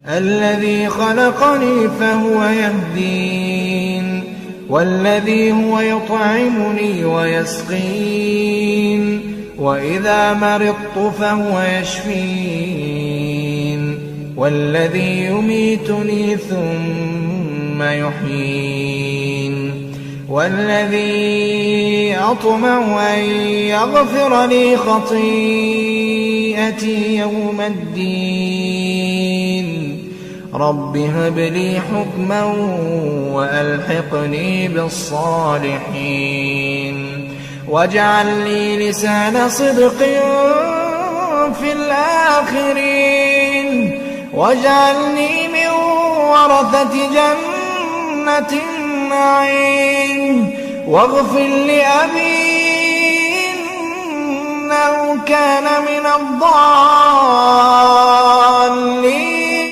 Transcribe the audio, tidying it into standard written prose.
الذي خلقني فهو يهدين والذي هو يطعمني ويسقين وإذا مرضت فهو يشفين والذي يميتني ثم يحيين والذي أطمع أن يغفر لي خطيئتي يوم الدين رب هب لي حكما وألحقني بالصالحين واجعل لي لسان صدق في الآخرين واجعلني من ورثة جنة النعيم واغفر لأبي إنه كان من الضالين